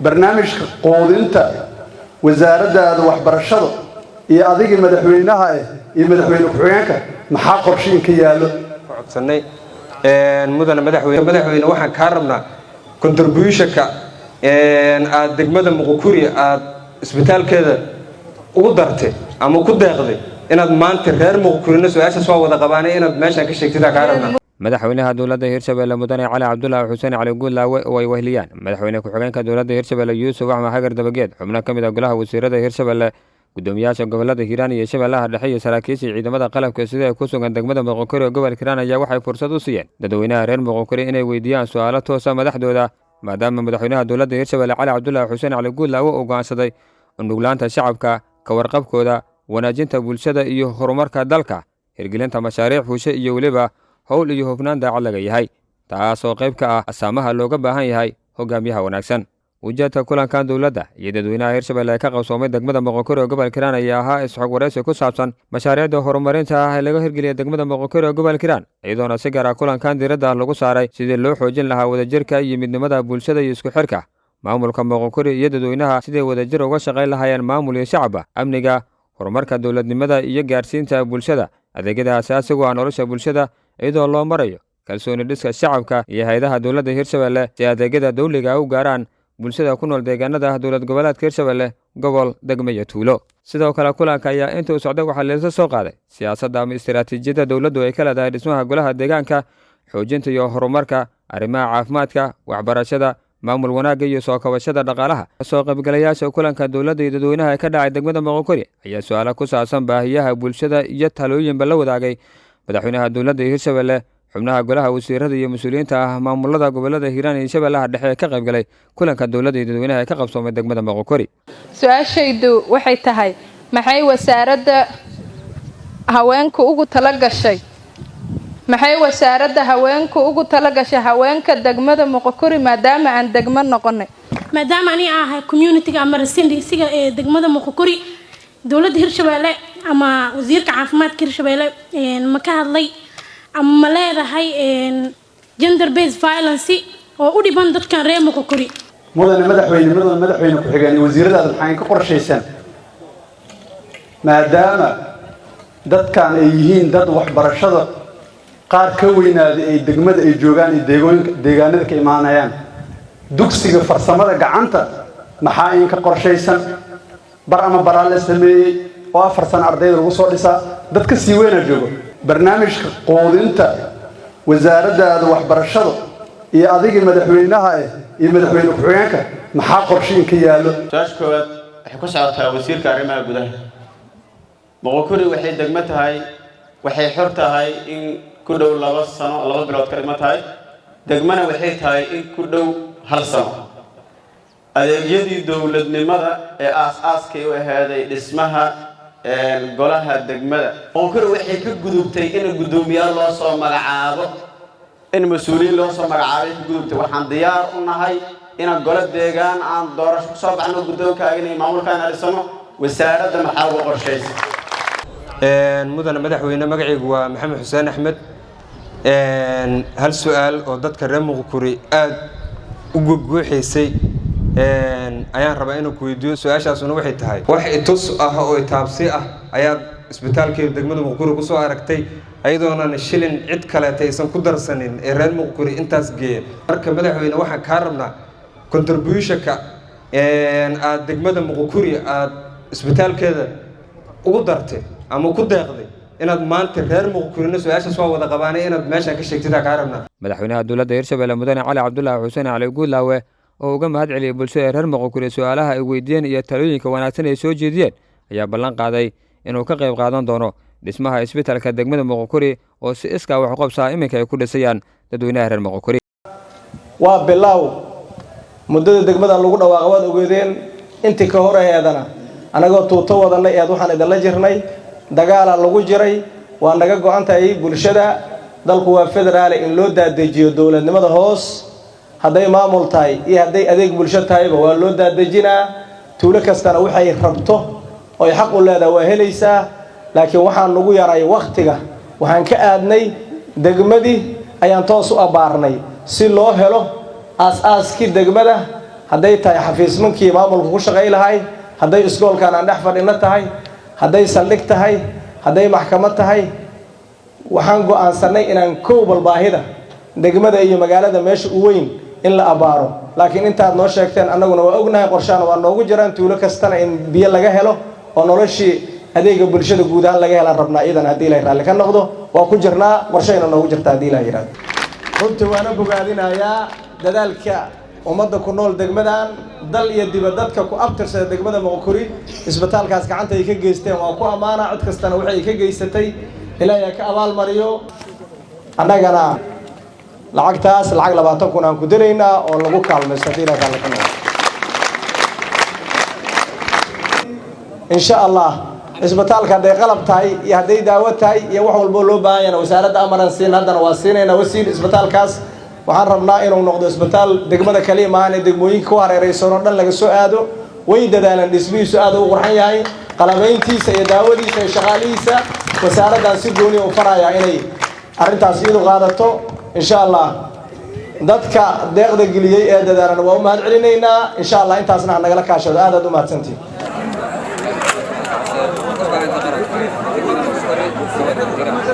برنامج قودنتا وزارة waxbarashada iyo adiga madaxweynaha iyo madaxweyne ku-xigeenka maxaa qorsheyn ka yaalo codsanay mudane madaxweyne waxaan ka rabnaa contribution-ka aad degmada Muqokuri aad isbitaalkeeda ugu dartay ama ku deeqday inaad maanta reer Muqokurina su'aasha soo wada qabaanay inaad meeshan ka sheegtid ka rabnaa madaxweynaha dawladda Hirshabelle mudane Cali Cabdullaahi Xuseen Cali Guulaawe oo ay wehliyaan madaxweyne ku-xigeenka dawladda Hirshabelle Yuusuf Axmed Hagar Dabageed xubno ka mid ah golaha wasiirada Hirshabelle gudoomiyaasha gobolada Hiiraan iyo Shabeellaha Dhexe iyo saraakiisha ciidamada qalabka sida ay ku sugan degmada Muqokuri gobolka Hiiraan ayaa waxay fursad u siiyeen dadweynaha reer Muqokuri inay weydiiyaan su'aalo toos ah madaxdooda maadaama madaxweynaha dawladda Hirshabelle Cali Cabdullaahi Xuseen Cali Guulaawe uu go'aansaday in nuglaanta shacabka ka warqabkooda wanaajinta bulshada iyo horumarka dalka hirgelinta mashaariic fuusha iyo waliba hawl iyo hufnaan daacad laga yahay taasoo qayb ka ah asaamaha looga baahan yahay hogaamiyaha wanaagsan ujeedka kulankan dawladda iyo dadweynaha Hirshabelle ka qabsoomay degmada Muqokuri gobolka Hiiraan ayaa ahaa isxog wareysi ku saabsan mashaariicda horumarinta ah ee laga hirgeliyay degmada Muqokuri gobolka Hiiraan iyadoona si gaar ah kulankan diiradda lagu saaray sidii loo xoojin lahaa wadajirka iyo midnimada bulshada iyo isku xirka maamulka Muqokuri iyo dadweynaha sidii wadajir uga shaqayn lahaayeen maamul iyo shacab amniga horumarka dawladnimada iyo gaarsiinta bulshada adeegyada aasaasiga ah nolosha bulshada iyadoo loo marayo kalsooni dhiska shacabka iyo hay'adaha dawladda Hirshabelle si adeegyada dawliga u gaaraan bulshada ku nool deegaanada dawlad goboleedka Hirshabelle gobol degmo iyo tuulo sidoo kale kulanka ayaa inta uu socday waxa la soo qaaday siyaasadda ama istiraatiijiyadda dawladdu ay ka leedahay dhismaha golaha deegaanka xoojinta iyo horumarka arrimaha caafimaadka waxbarashada maamul wanaagga iyo soo kabashada dhaqaalaha soo qaybgalayaasha kulanka dawladda iyo dadweynaha ka dhacay degmada Muqokuri ayaa su'aalo ku saabsan baahiyaha bulshada iyo talooyinba la wadaagay madaxweynaha dawladda Hirshabelle xubnaha golaha wasiirada iyo mas'uuliyiinta maamulada gobolada Hiiraan iyo Shabeellaha Dhexe ka qayb galay kulanka dawladda iyo dadweynaha ka qabsoomay degmada Muqokuri su'aashaydu waxay tahay maxay wasaaradda haweenku ugu talagashay haweenka degmada Muqokuri maadaama aan degmo noqonay maadaama ani ahay community-ga ama residentiga ee degmada Muqokuri dawladda Hirshabelle ama wasiirka caafimaadka Hirshabelle ma ka hadlay ama leedahay gender based violence oo u dhiban dadkan reer Muqokuri mudane madaxweyne ku-xigeen wasiirada waxaan ka qorsheysan maadaama dadkan ay yihiin dad waxbarashada qaar ka weynaaday ay degmada ay joogaan deegaanada ka imaanayaan dugsiga farsamada gacanta maxaa in ka qorsheysan bar ama baraale sameeyay oo 4 sano ardayda lagu soo dhisaa dadka si weyn joogo barnaamijka qoodinta wasaaradda waxbarashada iyo adiga madaxweynaha iyo madaxweyne ku-xigeenka maxaa qorsheyn ka yaalo taashkood waxay ku socotaa wasiirka arrimaha gudaha Muqokuri waxay degmo tahay waxay xor tahay in ku dhow 2 sano 2 bilood ka dhima tahay degmana waxay tahay in ku dhow 1 sano adeegyadii dawladnimada ee aas-aaskay u ahaaday dhismaha golaha degmada Muqokuri waxay ka gudubtay in gudoomiyaal loo soo magacaabo in mas'uuliyiin loo soo magacaabay ka gudubtay waxaan diyaar u nahay in golaha deegaan aan doorasho ku soo baxno gudoonkaaga inay maamulkaan arisano wasaaradda maxaa ugu qorsheysan mudane madaxweyne magacaygu waa Maxamed Xuseen Axmed hal su'aal oo dadka reer Muqokuri aad u guuxaysay ayaan rabaa inaan ku weydiiyo su'aashaasuna waxay tahay wax itus ah oo taabsi ah ayaa isbitaalka degmada Muqokuri ku soo aragtay ayadoona shilin cid kale aysan ku darsanin ee reer Muqokuri intaas geeyay marka madaxweyne waxaan ka rabnaa contribution-ka aad degmada Muqokuri aad isbitaalkeeda ugu dartay ama ku deeqday inaad maanta reer Muqokurina su'aasha soo wada qabaanay inaad meeshan ka sheegtid ka rabnaa madaxweynaha dawladda Hirshabelle mudane Cali Cabdullaahi Xuseen Cali Guulaawe oo uga mahad celiyay bulshada reer Muqokuri su'aalaha ay weydiiyeen iyo talooyinka wanaagsan ay soo jeediyeen ayaa ballan qaaday inuu ka qayb qaadan doono dhismaha isbitaalka degmada Muqokuri oo si iska wax u qabsaa iminka ay ku dhisayaan dadweynaha reer Muqokuri waa bilaaw muddada degmada lagu dhawaaqay waad ogeedeen intii ka horeeyadana anagoo tuuto wadanay waxaan idin la jirnay dagaala lagu jiray waa naga go'an tahay bulshada dalku waa federaal in loo daadejiyo dawladnimada hoos hadday maamul tahay iyo hadday adeeg bulshada tahayba waa loo daadejinaa tuulo kastana waxay rabto oo xaq u leedahay waa helaysaa laakiin waxaan nagu yaray waqtiga waxaan ka aadnay degmadii ayaan toos u abaarnay si loo helo aas-aaskii degmada hadday tahay xafiismankii maamulka ku shaqay lahay hadday iskoolkan aan dhex fadhino tahay hadday saldhig tahay hadday maxkamad tahay waxaan go'aansanay inaan koobal baahida degmada iyo magaalada meesha u weyn in la abaaro laakiin intaad noo sheegteen annaguna waa ognahay qorshaana waa noogu jiraan tuulo kastana in biyo laga helo oo noloshii adeega bulshada guud ahaan laga helaan rabnaa iidan haddii ilaahay raalli ka noqdo waa ku jirnaa qorshayna noogu jirta haddii ilaahay yiraahdo runtii waana bogaadinayaa dadaalka ummadda ku nool degmadan dal iyo dibadadka ku abtirsada degmada Moqokuri isbitaalkaas gacanta ay ka geysteen waa ku amaana cid kastana waxay ka geysatay ilaahay ka abaal mariyo annagana lacagtaas lacag 20 kun aan ku diraynaa oo lagu kaalmaysto haddii ilaahay raalli ka noqdo insha Allah isbitaalka haday qalab tahay iyo haday daawo tahay iyo wax walba loo baahan yahay wasaaradda amaran siin haddana waa siinayna wasiil isbitaalkaas waxaan rabnaa inuu noqdo isbitaal degmada kaliya maahan degmooyinka ku hareeraysan oo dhan laga soo aado way dadaalan dhismihiisu aad u qurxan yahay qalabayntiisa iyo daawadiisa iyo shaqaalihiisa wasaaraddan si gooni u faraya inay arrintaas iyadu qaadato insha Allah dadka deeqda geliyay ee dadaalan waa u mahad celinaynaa insha Allah intaasna nagala kaashado aad u mahadsantiin